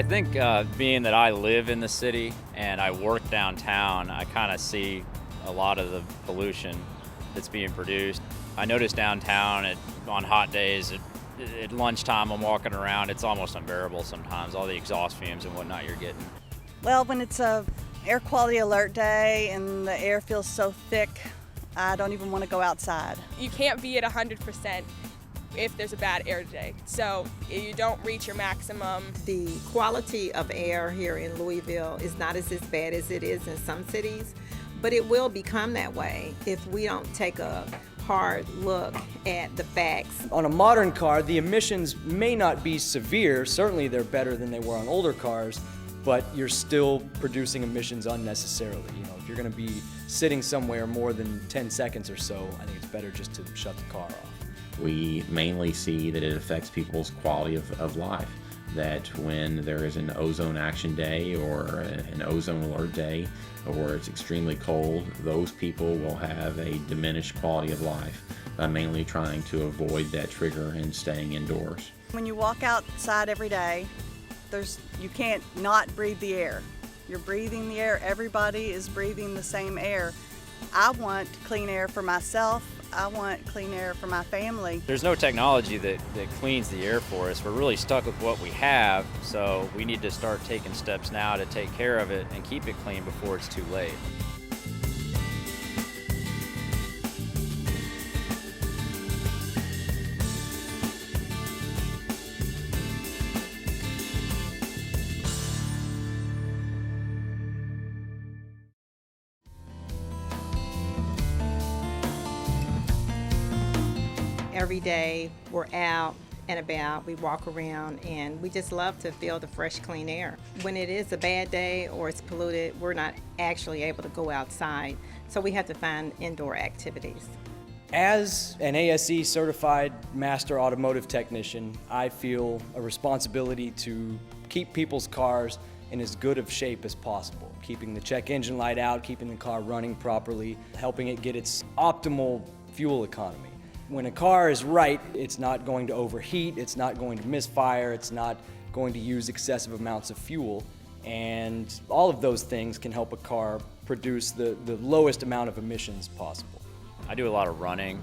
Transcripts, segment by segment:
I think being that I live in the city and I work downtown, I kind of see a lot of the pollution that's being produced. I notice downtown on hot days, at lunchtime I'm walking around, it's almost unbearable sometimes, all the exhaust fumes and whatnot you're getting. Well, when it's a air quality alert day and the air feels so thick, I don't even want to go outside. You can't be at 100% if there's a bad air day. So you don't reach your maximum. The quality of air here in Louisville is not as bad as it is in some cities, but it will become that way if we don't take a hard look at the facts. On a modern car, the emissions may not be severe. Certainly they're better than they were on older cars, but you're still producing emissions unnecessarily. If you're going to be sitting somewhere more than 10 seconds or so, I think it's better just to shut the car off. We mainly see that it affects people's quality of life, that when there is an ozone action day or an ozone alert day, or it's extremely cold, those people will have a diminished quality of life, mainly trying to avoid that trigger and staying indoors. When you walk outside every day, you can't not breathe the air. You're breathing the air. Everybody is breathing the same air. I want clean air for myself. I want clean air for my family. There's no technology that cleans the air for us. We're really stuck with what we have, so we need to start taking steps now to take care of it and keep it clean before it's too late. Every day we're out and about, we walk around, and we just love to feel the fresh, clean air. When it is a bad day or it's polluted, we're not actually able to go outside, so we have to find indoor activities. As an ASE certified master automotive technician, I feel a responsibility to keep people's cars in as good of shape as possible, keeping the check engine light out, keeping the car running properly, helping it get its optimal fuel economy. When a car is right, it's not going to overheat, it's not going to misfire, it's not going to use excessive amounts of fuel, and all of those things can help a car produce the lowest amount of emissions possible. I do a lot of running.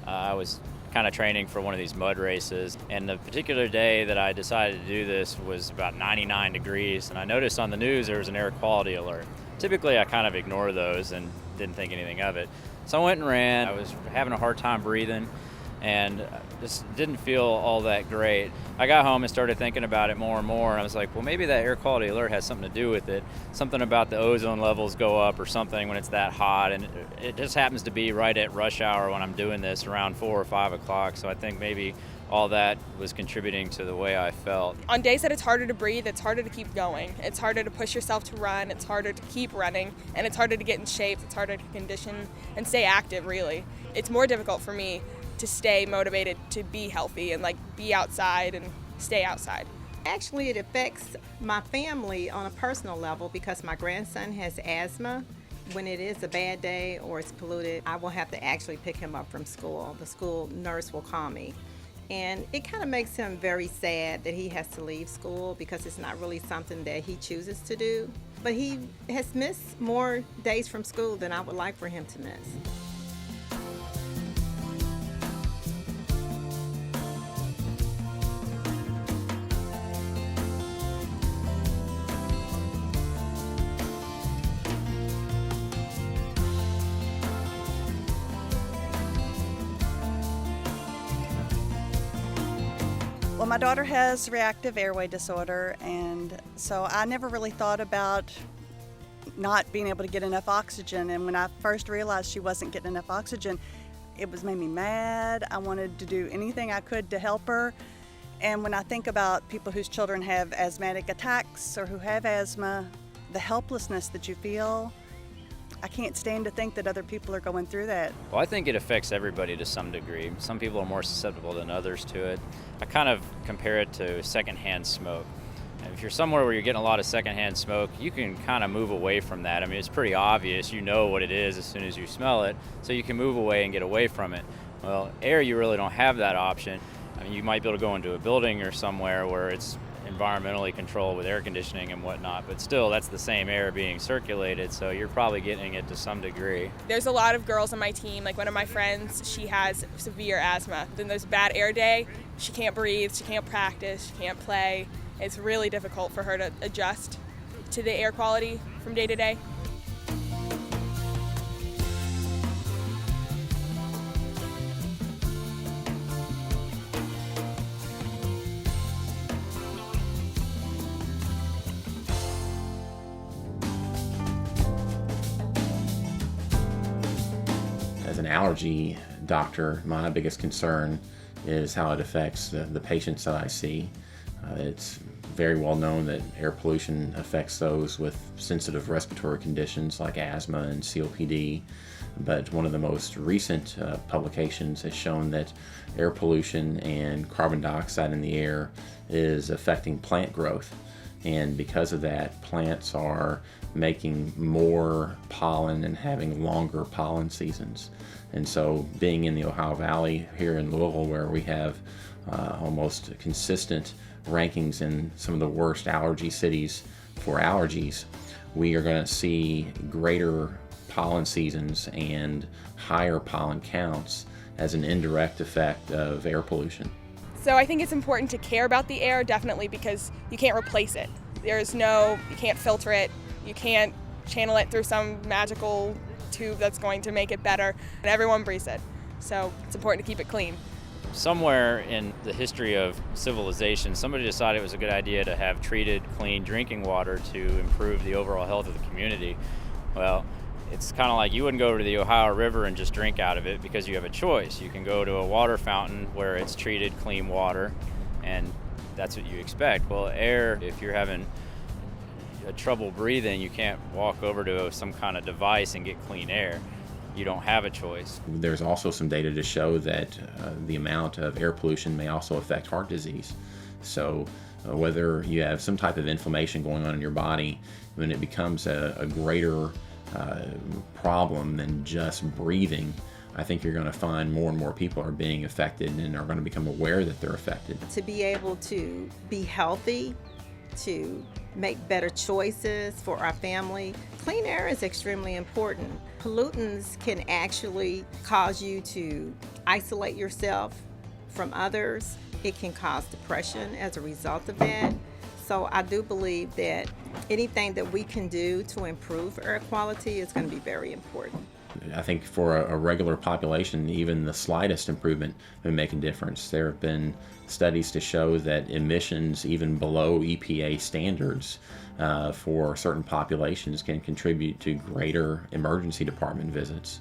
I was kind of training for one of these mud races, and the particular day that I decided to do this was about 99 degrees, and I noticed on the news there was an air quality alert. Typically I kind of ignore those and didn't think anything of it. So I went and ran. I was having a hard time breathing and just didn't feel all that great. I got home and started thinking about it more and more, and I was like, well, maybe that air quality alert has something to do with it. Something about the ozone levels go up or something when it's that hot, and it just happens to be right at rush hour when I'm doing this around 4 or 5 o'clock, so I think maybe all that was contributing to the way I felt. On days that it's harder to breathe, it's harder to keep going. It's harder to push yourself to run, it's harder to keep running, and it's harder to get in shape, it's harder to condition and stay active, really. It's more difficult for me to stay motivated to be healthy and be outside and stay outside. Actually, it affects my family on a personal level because my grandson has asthma. When it is a bad day or it's polluted, I will have to actually pick him up from school. The school nurse will call me. And it kind of makes him very sad that he has to leave school because it's not really something that he chooses to do. But he has missed more days from school than I would like for him to miss. Well, my daughter has reactive airway disorder, and so I never really thought about not being able to get enough oxygen. And when I first realized she wasn't getting enough oxygen, it made me mad. I wanted to do anything I could to help her. And when I think about people whose children have asthmatic attacks or who have asthma, the helplessness that you feel, I can't stand to think that other people are going through that. Well, I think it affects everybody to some degree. Some people are more susceptible than others to it. I kind of compare it to secondhand smoke. If you're somewhere where you're getting a lot of secondhand smoke, you can kind of move away from that. I mean, it's pretty obvious. You know what it is as soon as you smell it, so you can move away and get away from it. Well, air, you really don't have that option. I mean, you might be able to go into a building or somewhere where it's environmentally controlled with air conditioning and whatnot, but still that's the same air being circulated, so you're probably getting it to some degree. There's a lot of girls on my team, like one of my friends, she has severe asthma. Then there's a bad air day, she can't breathe, she can't practice, she can't play. It's really difficult for her to adjust to the air quality from day to day. As an allergy doctor, my biggest concern is how it affects the patients that I see. It's very well known that air pollution affects those with sensitive respiratory conditions like asthma and COPD, but one of the most recent publications has shown that air pollution and carbon dioxide in the air is affecting plant growth. And because of that, plants are making more pollen and having longer pollen seasons. And so being in the Ohio Valley here in Louisville, where we have almost consistent rankings in some of the worst allergy cities for allergies, we are going to see greater pollen seasons and higher pollen counts as an indirect effect of air pollution. So I think it's important to care about the air, definitely, because you can't replace it. You can't filter it, you can't channel it through some magical tube that's going to make it better, and everyone breathes it. So it's important to keep it clean. Somewhere in the history of civilization, somebody decided it was a good idea to have treated, clean drinking water to improve the overall health of the community. Well, it's kind of like you wouldn't go to the Ohio River and just drink out of it because you have a choice. You can go to a water fountain where it's treated, clean water, and that's what you expect. Well, air, if you're having trouble breathing, you can't walk over to some kind of device and get clean air. You don't have a choice. There's also some data to show that the amount of air pollution may also affect heart disease. So whether you have some type of inflammation going on in your body, when it becomes a greater problem than just breathing, I think you're going to find more and more people are being affected and are going to become aware that they're affected. To be able to be healthy, to make better choices for our family, clean air is extremely important. Pollutants can actually cause you to isolate yourself from others. It can cause depression as a result of that. So I do believe that anything that we can do to improve air quality is going to be very important. I think for a regular population, even the slightest improvement would make a difference. There have been studies to show that emissions even below EPA standards for certain populations can contribute to greater emergency department visits.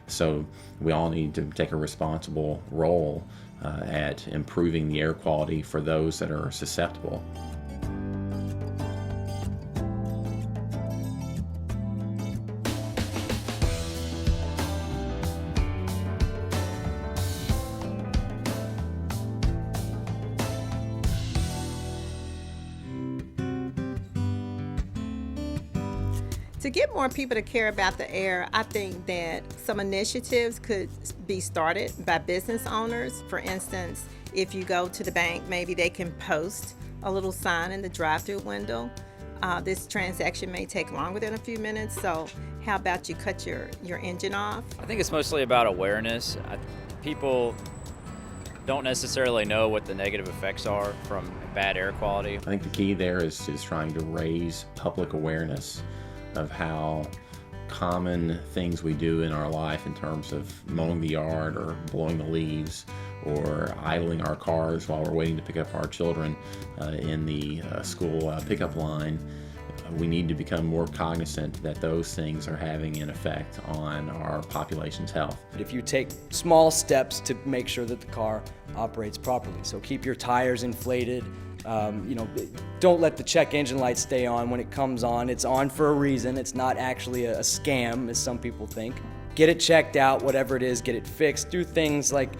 So we all need to take a responsible role at improving the air quality for those that are susceptible. To get more people to care about the air, I think that some initiatives could be started by business owners. For instance, if you go to the bank, maybe they can post a little sign in the drive-through window. This transaction may take longer than a few minutes, so how about you cut your engine off? I think it's mostly about awareness. People don't necessarily know what the negative effects are from bad air quality. I think the key there is trying to raise public awareness of how common things we do in our life in terms of mowing the yard or blowing the leaves or idling our cars while we're waiting to pick up our children in the school pickup line. We need to become more cognizant that those things are having an effect on our population's health. If you take small steps to make sure that the car operates properly, so keep your tires inflated, don't let the check engine light stay on. When it comes on, it's on for a reason. It's not actually a scam, as some people think. Get it checked out, whatever it is, get it fixed. Do things like,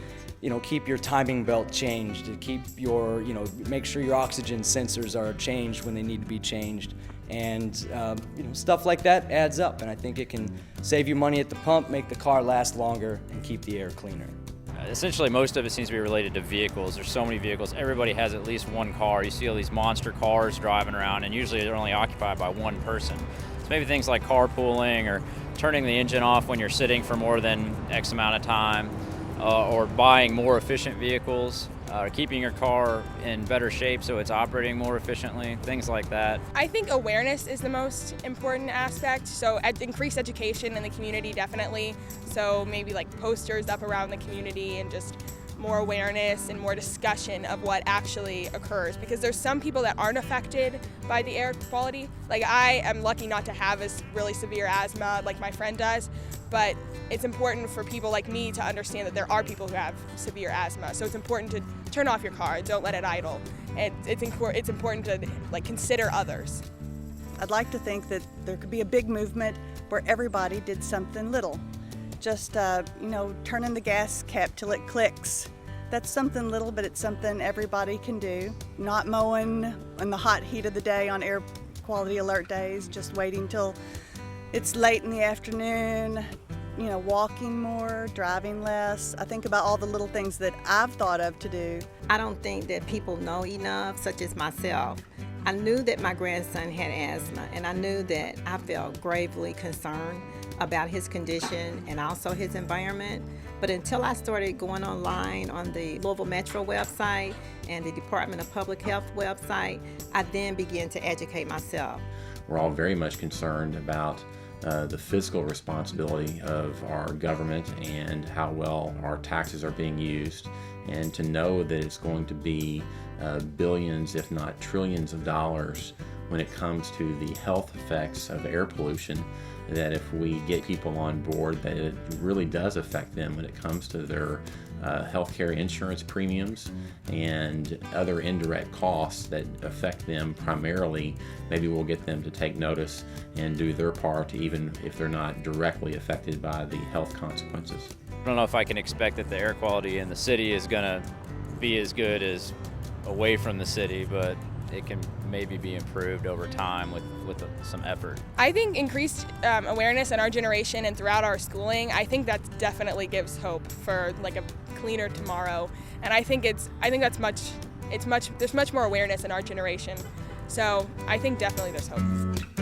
keep your timing belt changed, to keep your, make sure your oxygen sensors are changed when they need to be changed. And, stuff like that adds up. And I think it can save you money at the pump, make the car last longer, and keep the air cleaner. Essentially, most of it seems to be related to vehicles. There's so many vehicles. Everybody has at least one car. You see all these monster cars driving around, and usually they're only occupied by one person. So maybe things like carpooling or turning the engine off when you're sitting for more than X amount of time, or buying more efficient vehicles, keeping your car in better shape so it's operating more efficiently, things like that. I think awareness is the most important aspect, so increased education in the community definitely, so maybe like posters up around the community and just more awareness and more discussion of what actually occurs, because there's some people that aren't affected by the air quality. Like, I am lucky not to have a really severe asthma like my friend does, but it's important for people like me to understand that there are people who have severe asthma, so it's important to turn off your car, don't let it idle, and it's important to like consider others. I'd like to think that there could be a big movement where everybody did something little. Just, turning the gas cap till it clicks. That's something little, but it's something everybody can do. Not mowing in the hot heat of the day on air quality alert days, just waiting till it's late in the afternoon, walking more, driving less. I think about all the little things that I've thought of to do. I don't think that people know enough, such as myself. I knew that my grandson had asthma, and I knew that I felt gravely concerned about his condition and also his environment. But until I started going online on the Louisville Metro website and the Department of Public Health website, I then began to educate myself. We're all very much concerned about the fiscal responsibility of our government and how well our taxes are being used, and to know that it's going to be billions, if not trillions of dollars when it comes to the health effects of air pollution, that if we get people on board, that it really does affect them when it comes to their healthcare insurance premiums and other indirect costs that affect them primarily. Maybe we'll get them to take notice and do their part, even if they're not directly affected by the health consequences. I don't know if I can expect that the air quality in the city is going to be as good as away from the city, but it can maybe be improved over time with some effort. I think increased awareness in our generation and throughout our schooling, I think that definitely gives hope for like a cleaner tomorrow. And I think there's much more awareness in our generation. So I think definitely there's hope.